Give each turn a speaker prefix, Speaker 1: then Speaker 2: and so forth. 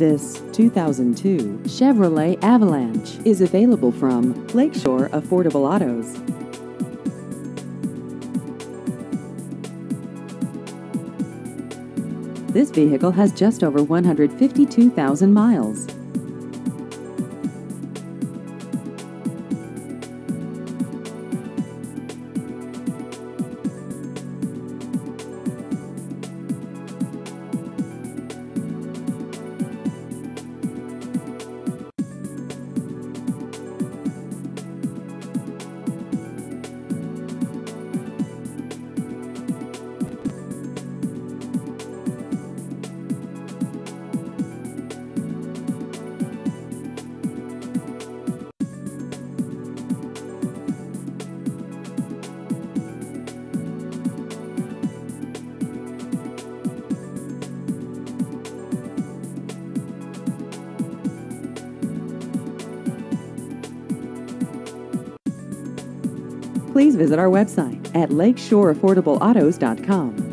Speaker 1: This 2002 Chevrolet Avalanche is available from Lakeshore Affordable Autos. This vehicle has just over 152,000 miles. Please visit our website at lakeshoreaffordableautos.com.